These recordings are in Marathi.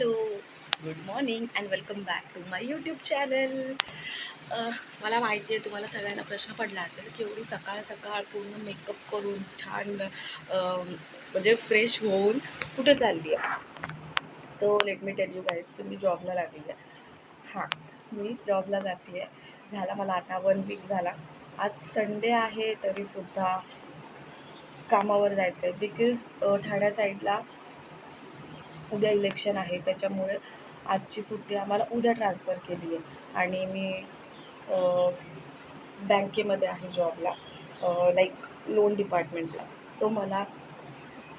Hello, good morning and welcome back to my YouTube channel. मला माहिती आहे तुम्हाला सगळ्यांना प्रश्न पडला असेल की एवढी सकाळ सकाळ पूर्ण मेकअप करून छान म्हणजे फ्रेश होऊन कुठे चालली आहे. So let me tell you guys की मी जॉबला लागली आहे. हां, मी जॉबला जाते आहे. झाला मला आता 1 वीक झाला. आज संडे आहे तरीसुद्धा कामावर जायचं आहे बिकॉज ठाण्या साईडला उद्या इलेक्शन आहे, त्याच्यामुळे आजची सुट्टी आम्हाला उद्या ट्रान्सफर केली आहे आणि मी बँकेमध्ये आहे जॉबला, लाईक लोन डिपार्टमेंटला. सो मला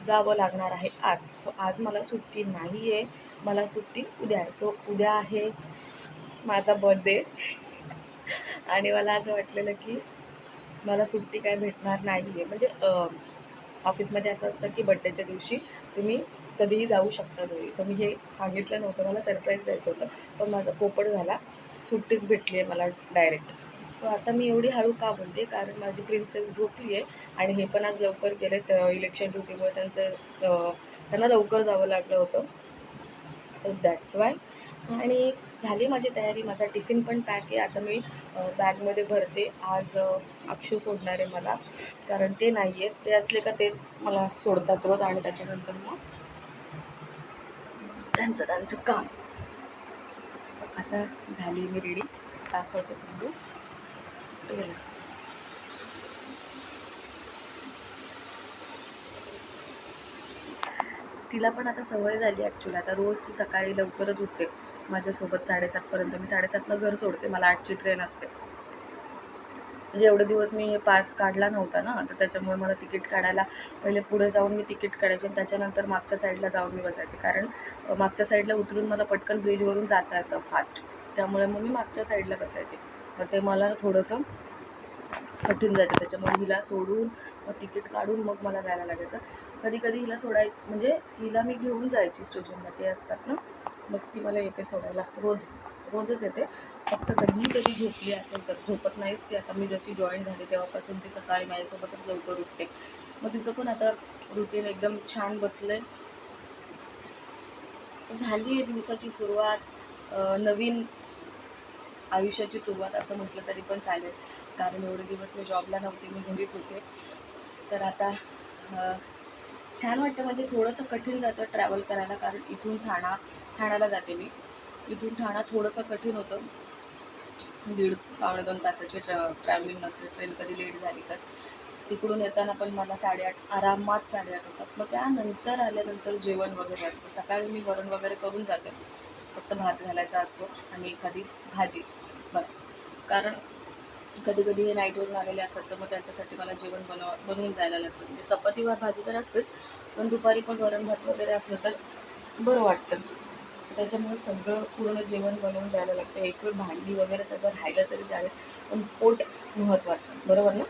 जावं लागणार आहे आज. सो आज मला सुट्टी नाही आहे, मला सुट्टी उद्या आहे. सो उद्या आहे माझा बर्थडे आणि मला असं वाटलेलं की मला सुट्टी काय भेटणार नाही आहे. म्हणजे ऑफिसमध्ये असं असतं की बड्डेच्या दिवशी तुम्ही कधीही जाऊ शकता घरी. सो मी हे सांगितलं नव्हतं, मला सरप्राईज द्यायचं होतं, पण माझा पोपट झाला, सुट्टीच भेटली आहे मला डायरेक्ट. सो आता मी एवढी हळू का बोलते, कारण माझी प्रिन्सेस झोपली आहे आणि हे पण आज लवकर गेले. इलेक्शन ड्युटीमुळे त्यांना लवकर जावं लागलं होतं. So that's why. आणि झाली माझी तयारी, माझा टिफिन पण पॅक आहे. आता मी बॅगमध्ये भरते. आज अक्षू सोडणार आहे मला, कारण ते नाही आहेत. ते असले का तेच मला सोडतात रोज आणि त्याच्यानंतर मग त्यांचं त्यांचं काम. सो आता झाली मी रेडी, दाखवते तुम्ही. तिला पण आता सवय झाली ॲक्च्युली. आता रोज ती सकाळी लवकरच उठते माझ्यासोबत 7:30पर्यंत. मी 7:30ला घर सोडते, मला 8ची ट्रेन असते. म्हणजे एवढे दिवस मी पास काढला नव्हता ना, तर त्याच्यामुळे मला तिकीट काढायला पहिले पुढे जाऊन मी तिकीट काढायचे आणि त्याच्यानंतर मागच्या साईडला जाऊन मी बसायचे, कारण मागच्या साईडला उतरून मला पटकन ब्रिजवरून जाता येतं फास्ट. त्यामुळे मग मी मागच्या साईडला बसायचे. मग ते मला थोडंसं कठीण जायचं, त्याच्यामुळे हिला सोडून मग तिकीट काढून मग मला जायला लागायचं. कधी कधी हिला म्हणजे हिला मी घेऊन जायची स्टेशनला, ते असतात ना, मग ती मला येते सोडायला. रोजच येते. फक्त कधी झोपली असेल तर, झोपत नाहीच ती. आता मी जशी जॉईन झाली तेव्हापासून ती सकाळी माझ्यासोबतच लवकर उठते. मग तिचं पण आता रुटीन एकदम छान बसलं आहे. झाली आहे दिवसाची सुरुवात, नवीन आयुष्याची सुरुवात असं म्हटलं तरी पण चालेल, कारण एवढे दिवस मी जॉबला नव्हते, मी घरीच होते. तर आता छान वाटतं. म्हणजे थोडंसं कठीण जातं ट्रॅव्हल करायला, कारण इथून ठाण्याला जाते मी. इथून ठाणा थोडंसं कठीण होतं. 1.5-2 तासाची ट्रॅव्हलिंग नसेल, ट्रेन कधी लेट झाली तर. तिकडून येताना पण मला 8:30, आरामात 8:30 होतात. मग त्यानंतर आल्यानंतर जेवण वगैरे असतं. सकाळी मी वरण वगैरे करून जाते, फक्त भात घालायचा असतो आणि एखादी भाजी, बस. कारण कधी कधी हे नाईटवरून आलेले असतात, तर मग त्यांच्यासाठी मला जेवण बनवून जायला लागतं. म्हणजे चपातीवर भाजी तर असतेच, पण दुपारी पण वरण भात वगैरे असलं तर बरं वाटतं. त्याच्यामुळे सगळं पूर्ण जेवण बनवून जायला लागतं. एक वेळ भांडी वगैरे सगळं राहिलं तरी चालेल, पण पोट महत्त्वाचं, बरोबर ना.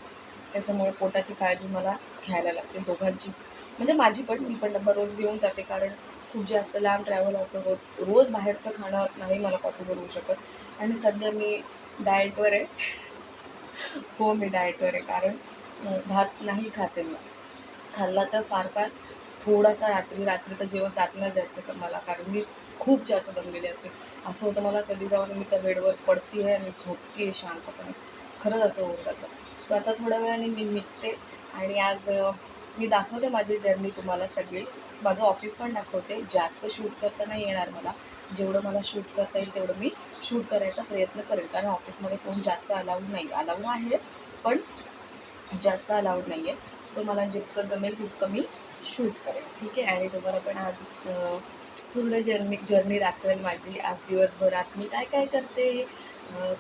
त्याच्यामुळे पोटाची काळजी मला घ्यायला लागते, दोघांची. म्हणजे माझी पण, मी पण डब्बा रोज घेऊन जाते, कारण खूप जास्त लांब ट्रॅव्हल असतं. रोज बाहेरचं खाणं नाही मला पॉसिबल होऊ शकत. आणि सध्या मी डाएटवर आहे. हो, मी डाएटवर आहे, कारण भात नाही खाते मी. खाल्ला तर फार फार थोडासा रात्री तर जेव्हा जात नाही जास्त तर मला, कारण मी खूप जास्त दमलेली असते. असं होतं मला कधी जाऊन मी त्या बेडवर पडती आहे आणि झोपती आहे शांतपणे. खरंच असं होऊन जातं. सो आता थोड्या वेळाने मी निघते आणि आज मी दाखवते माझी जर्नी तुम्हाला सगळी. माझं ऑफिस पण दाखवते. जास्त शूट करता नाही येणार मला, जेवढं मला शूट करता येईल तेवढं मी शूट करायचा प्रयत्न करेन, कारण ऑफिसमध्ये फोन जास्त अलाउड नाही. अलाउड आहे, पण जास्त अलाउड नाही आहे. सो मला जितकं जमेल तितकं मी शूट करेन, ठीक आहे. आणि तुम्हाला पण आज पूर्ण जर्नी दाखवेल माझी. आज दिवसभरात मी काय काय करते,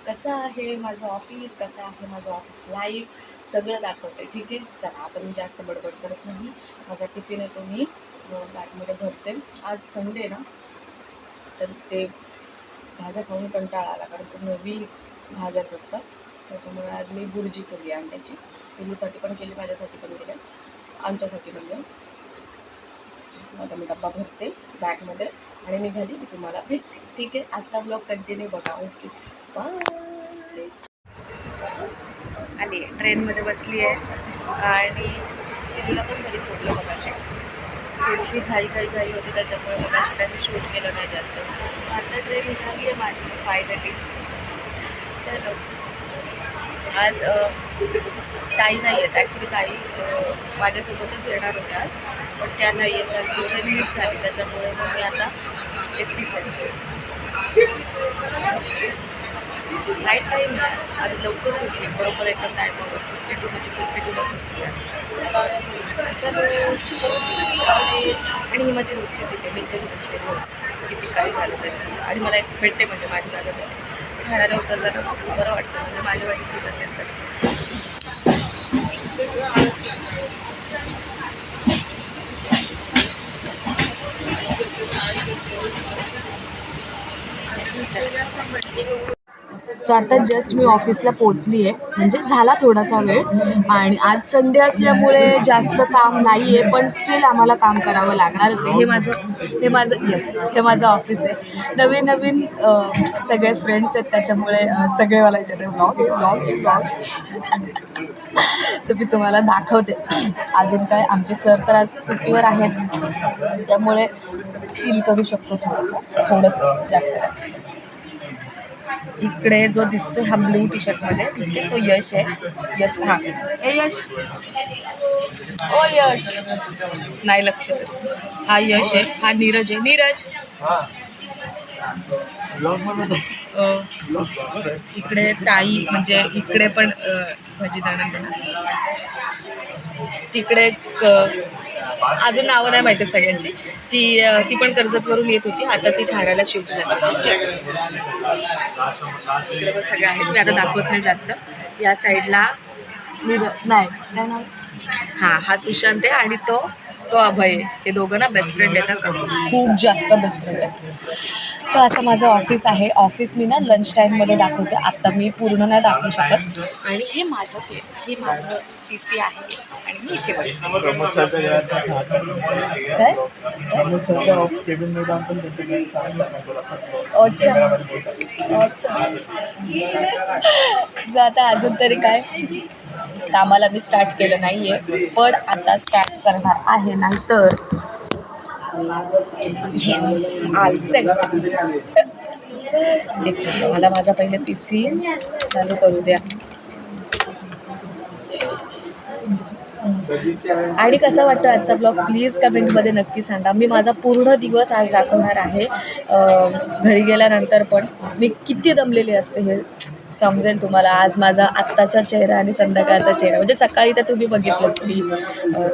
कसं आहे माझं ऑफिस, कसं आहे माझं ऑफिस लाईफ, सगळं दाखवते, ठीक आहे. चला आता मी जास्त बडबड करत नाही. माझा टिफिन आहे तो मी बॅगमध्ये भरते. आज संडे ना, तर ते भाज्या खाऊन कंटाळा आला, कारण पूर्ण वीक भाज्याच असतात. त्याच्यामुळे आज मी बुर्जी केली अंड्याची. पिलूसाठी पण केली, माझ्यासाठी पण केली, आमच्यासाठी पण केली. आता मी डब्बा भरते बॅगमध्ये आणि निघाली मी तुम्हाला भेटते, ठीक आहे. आजचा ब्लॉग कंटिन्यू बघा. Okay, bye. आली ट्रेनमध्ये बसली आहे आणि पिलूला पण घरी सोडलं बघा. थोडीशी घाई होती, त्याच्यामुळे मग अशी काही शूट केलं नाही जास्त. सो आता ट्रेन निघाली आहे माझी फायनली. चलो आज ताई नाही आहेत ॲक्च्युली. ताई माझ्यासोबतच येणार होत्या आज, पण त्या नाही आहेत. त्यांची ट्रेन मिस झाली, त्याच्यामुळे मग मी आता एकटीच आहे. नाईट टाईम नाही आज लवकर सुटली, बरोबर एकदम टाईमावर 52 म्हणजे 52ला सुटली आज. आणि ही माझी रोजची सीट आहे, मी इथेच बसते रोज, किती काही झालं तरी. आणि मला एक भेटते म्हणजे माझी जागा भेटते. ठाण्याला उतरताना बरं वाटतं, म्हणजे माझी सीट असेल तर. सो आता जस्ट मी ऑफिसला पोचली आहे, म्हणजे झाला थोडासा वेळ. आणि आज संडे असल्यामुळे जास्त काम नाही आहे, पण स्टील आम्हाला काम करावं लागणारच आहे. हे माझं ऑफिस आहे. नवीन सगळे फ्रेंड्स आहेत, त्याच्यामुळे सगळे मला येते ब्लॉग. सो मी तुम्हाला दाखवते. अजून काय, आमचे सर तर आज सुट्टीवर आहेत, त्यामुळे चिल करू शकतो थोडंसं जास्त नाही. इकडे जो दिसतो हा ब्लू टी शर्टमध्ये, ठीक आहे, तो यश आहे. हां, हे यश, ओ यश, नाही लक्ष त्याचं. हा यश आहे, हा नीरज आहे. नीरज इकडे ताई, म्हणजे इकडे पण माझी नणंद आहे. तिकडे अजून नावं नाही माहिती सगळ्यांची. ती पण कर्जतवरून येत होती, आता ती ठाण्याला शिफ्ट झाली. इकडे पण सगळे आहेत, मी आता दाखवत नाही जास्त. या साईडला नाही काय नाव, हां, हा सुशांत आहे आणि तो अभय आहे. हे दोघं ना बेस्ट फ्रेंड येतात का, खूप जास्त बेस्ट फ्रेंड आहेत. सो असं माझं ऑफिस आहे. ऑफिस मी ना लंच टाईममध्ये दाखवते, आत्ता मी पूर्ण नाही दाखवू शकत. आणि हे माझं PC आहे आणि मी इथे बसते. काय अच्छा. आता अजून तरी काय कामाला मी स्टार्ट केलं नाही आहे, पण आता स्टार्ट करणार आहे. नाहीतर येस आल सेट. एक मिनिट, मला माझा पहिले PC चालू करू द्या. आणि कसा वाटतो आजचा ब्लॉग, प्लीज कमेंटमध्ये नक्की सांगा. मी माझा पूर्ण दिवस आज दाखवणार आहे. घरी गेल्यानंतर पण मी किती दमलेली असते हे समजेल तुम्हाला. आज माझा आत्ताचा चेहरा आणि संध्याकाळचा चेहरा, म्हणजे सकाळी तर तुम्ही बघितलं की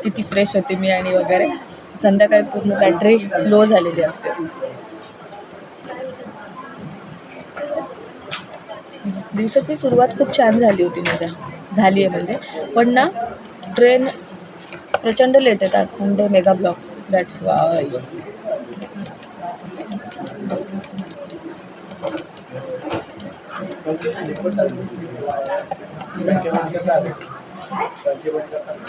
किती फ्रेश होते मी आणि वगैरे. संध्याकाळी पूर्ण बॅटरी लो झालेली असते. दिवसाची सुरुवात खूप छान झाली होती झाली आहे म्हणजे. पण ना ट्रेन प्रचंड लेट आहेत आज, Sunday mega block, that's why.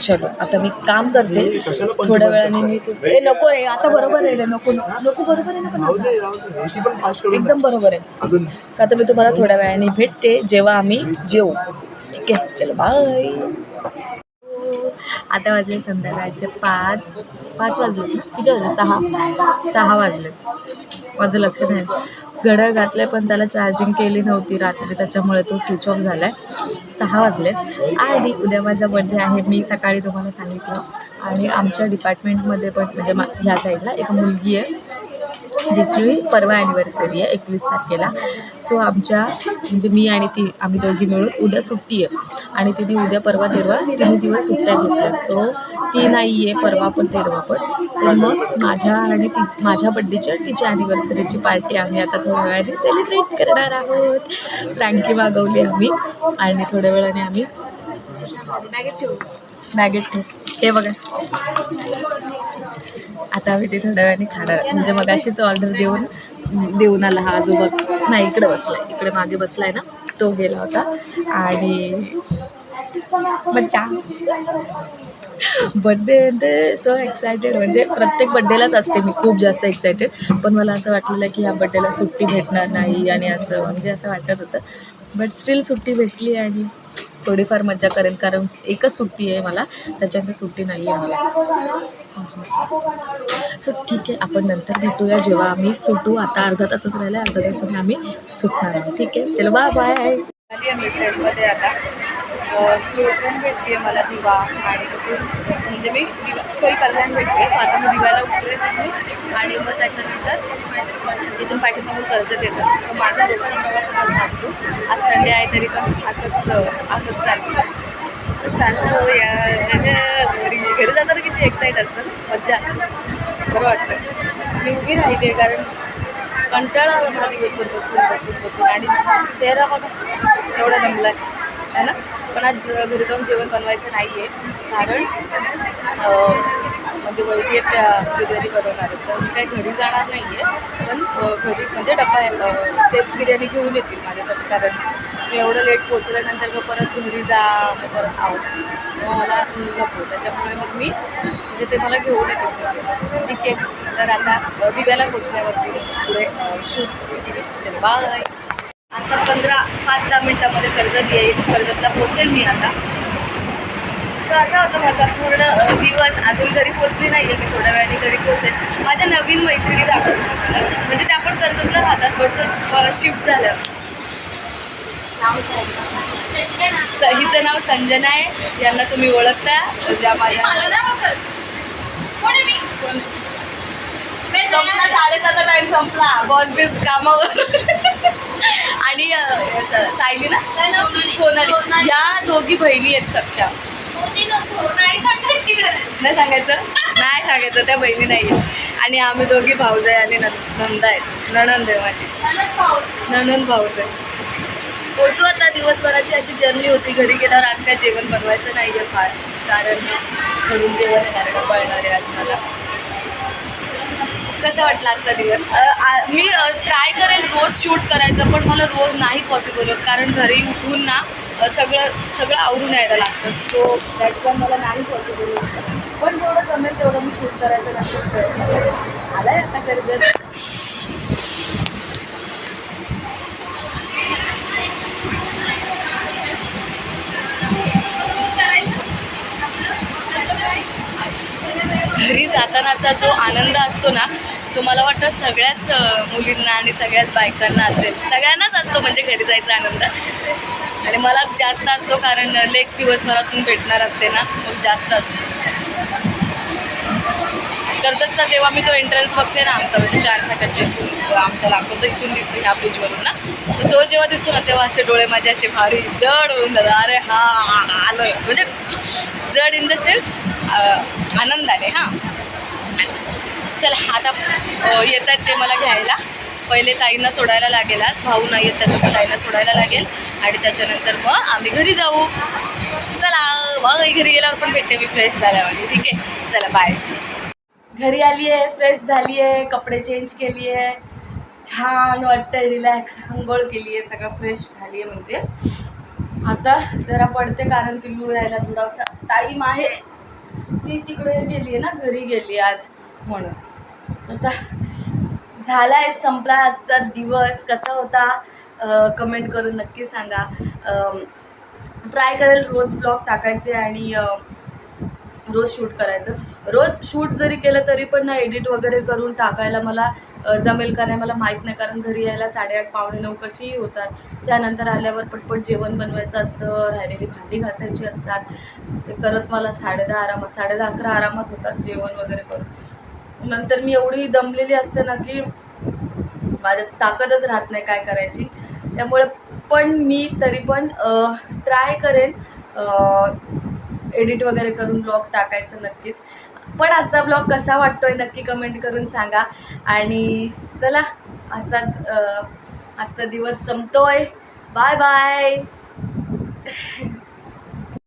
चलो आता मी काम करते, थोड्या वेळाने मी नको आहे आता, बरोबर आहे नको बरोबर आहे ना, एकदम बरोबर आहे. तर आता मी तुम्हाला थोड्या वेळाने भेटते, जेव्हा आम्ही जेवू. ठीक आहे, चलो बाय. आता वाजले संध्याकाळचे 5 वाजलेत ना, किती वाजले, 6 वाजलेत, माझं लक्ष नाही. घड्याळ घातलं आहे, पण त्याला चार्जिंग केली नव्हती रात्री, त्याच्यामुळे तो स्विच ऑफ झाला आहे. 6 वाजलेत आणि उद्या माझा बड्डे आहे, मी सकाळी तुम्हाला सांगितलं. आणि आमच्या डिपार्टमेंटमध्ये पण, म्हणजे ह्या साईडला एक मुलगी आहे जिची परवा ॲनिव्हर्सरी आहे 21 तारखेला. सो आमच्या, म्हणजे मी आणि ती, आम्ही दोघी मिळून उद्या सुट्टी आहे. आणि तिने उद्या परवा तेरवा 3 दिवस सुट्ट्या घेतल्या. सो ती नाही आहे परवा पण तेरवा पण. तर मग माझ्या आणि माझ्या बड्डेच्या तिच्या ॲनिव्हर्सरीची पार्टी आम्ही आता थोड्या वेळाने सेलिब्रेट करणार आहोत. फ्रँकी मागवली आम्ही आणि थोड्या वेळाने आम्ही बॅगेट ठेवू. हे बघा, आता आम्ही ते थोड्या वेळाने खाणार, म्हणजे मग अशीच ऑर्डर देऊन आला हा आजोबा. नाही, इकडे बसलाय, इकडे मागे बसलाय ना, तो गेला होता. आणि मज्जा. बड्डे सो एक्सायटेड, म्हणजे प्रत्येक बड्डेलाच असते मी खूप जास्त एक्सायटेड. पण मला असं वाटलेलं की ह्या बड्डेला सुट्टी भेटणार नाही आणि असं, म्हणजे असं वाटत होतं. बट स्टील सुट्टी भेटली आणि थोडीफार मज्जा करेन, कारण एकच सुट्टी आहे मला, त्याच्यानंतर सुट्टी नाही आहे मला. सो ठीक आहे, आपण नंतर भेटूया जेव्हा आम्ही सुटू. आता अर्धा तासच राहिला, अर्धा तासाने आम्ही सुटणार आहोत. ठीक आहे, चलो बाय बाय. आली आहे मी ट्रेनमध्ये आता. स्लो ट्रेन भेटली आहे मला दिवा, आणि तिथून म्हणजे मी सॉरी कल्याण भेटते. आता मी दिव्याला उतरले तिथून, आणि मग त्याच्यानंतर तिथून पाठीमागून कर्जत येतं. सो माझा रोजचा प्रवासच असा असतो. आज संडे आहे तरी पण असंच चालतं. चालतं यार, घरी जाताना किती एक्साईट असतं, मज्जा, बरं वाटतं. मी उभी राहिली आहे कारण कंटाळा आला मला दिवसभर बसून आणि चेहरा बघा एवढा दमला आहे ना. पण आज घरी जाऊन जेवण बनवायचं नाही आहे, कारण म्हणजे वैद्य त्या बिर्याणी बनवणार आहेत, तर मी काही घरी जाणार नाही आहे. पण घरी म्हणजे डब्बा ते बिर्याणी घेऊन येतील माझ्यासाठी, कारण मी एवढं लेट पोचल्यानंतर मग परत घरी जा, मग परत आऊ, मग मला नको. त्याच्यामुळे मग मी म्हणजे ते मला घेऊन येतील. ठीक आहे, तर आता दिव्याला पोचल्यावरती पुढे शूट. चलो बाय. आता 5-10 मिनटामध्ये कर्जतला पोचेल मी आता. सो असा होता माझा पूर्ण दिवस. अजून घरी पोचली नाही आहे मी, थोड्या वेळाने घरी पोचेल. माझ्या नवीन मैत्रिणी दाखवतात, म्हणजे त्या पण कर्जतला राहतात, बट शिफ्ट झालं. हिचं नाव संजना आहे, यांना तुम्ही ओळखता, ज्या माझ्या संपला 7:30चा टाइम संपला, बॉस बीस कामावर. आणि सायली ना, सोनाली, या दोघी बहिणी आहेत सख्या. नाही सांगायचं, त्या बहिणी नाही आहेत. आणि आम्ही दोघी भाऊजाई आणि नंदा आहेत, नणंद आहे माझी, नणंद भाऊजाई. पोचू आता. दिवसभराची अशी जर्नी होती. घरी गेल्यावर आज काय जेवण बनवायचं नाही आहे फार, कारण घरून जेवण येणार पळणार आहे आज मला. कसा वाटला आजचा दिवस? मी ट्राय करेल रोज शूट करायचं, पण मला रोज नाही पॉसिबल होत, कारण घरी उठून ना सगळं आवरून यायला लागतं. सो दॅट्स वाय मला नाही पॉसिबल होत. पण जेवढं जमेल तेवढं मी शूट करायचं नक्कीच प्रयत्न करेल. आला आहे आता कर्जत. घरी जातानाचा जो आनंद असतो ना, तो मला वाटतं सगळ्याच मुलींना आणि सगळ्याच बायकांना असेल, सगळ्यांनाच असतो म्हणजे घरी जायचा आनंद. आणि मला जास्त असतो, कारण लेक दिवसभरातून भेटणार असते ना, मग जास्त असतो. कर्जतचा जेव्हा मी तो एंट्रन्स बघते ना आमचा, म्हणजे 4 फाट्याचे इथून आमचा लागतो, तर इथून दिसतो ह्या ब्रिजवरून ना, तर तो जेव्हा दिसतो ना, तेव्हा असे डोळे माझे असे भारी जड होऊन जातात. अरे हा आलं, म्हणजे जड इन द सेन्स आनंदाने. हां, चला आता येत आहेत ते मला घ्यायला. पहिले ताईंना सोडायला लागेल, आज भाऊ नाही आहेत त्याच्यामुळे ताईंना सोडायला लागेल, आणि त्याच्यानंतर मग आम्ही घरी जाऊ. चला मग घरी गेल्यावर पण भेटते मी फ्रेश झाल्यावर. ठीक आहे, चला बाय. घरी आली आहे, फ्रेश झाली आहे, कपडे चेंज केली आहे, छान वाटतंय, रिलॅक्स, अंघोळ केली आहे, सगळं फ्रेश झाली आहे. म्हणजे आता जरा पडते, कारण पिल्लू यायला थोडासा टाईम आहे. ती तिकडे गेली आहे ना, घरी गेली आज, म्हणून. आता झाला आहे, संपला आजचा दिवस. कसा होता कमेंट करून नक्की सांगा. ट्राय करेल रोज ब्लॉग टाकायचे आणि रोज शूट करायचं. रोज शूट जरी केलं तरी पण ना, एडिट वगैरे करून टाकायला मला जमेल का नाही मला माहीत नाही, कारण घरी यायला 8:30 पावणे 9 कशीही होतात. त्यानंतर आल्यावर पटपट जेवण बनवायचं असतं, राहिलेली भांडी घासायची असतात, ते करत मला 10:30 आरामात, 10:30-11 आरामात होतात जेवण वगैरे करून. नंतर मी एवढी दमलेली असते ना, की माझ्यात ताकदच राहत नाही काय करायची. त्यामुळे पण मी तरी पण ट्राय करेन एडिट वगैरे करून ब्लॉग टाकायचं नक्कीच. पण आजचा ब्लॉग कसा वाटतोय नक्की कमेंट करून सांगा. आणि चला, असाच आजचा दिवस संपतोय. Bye bye.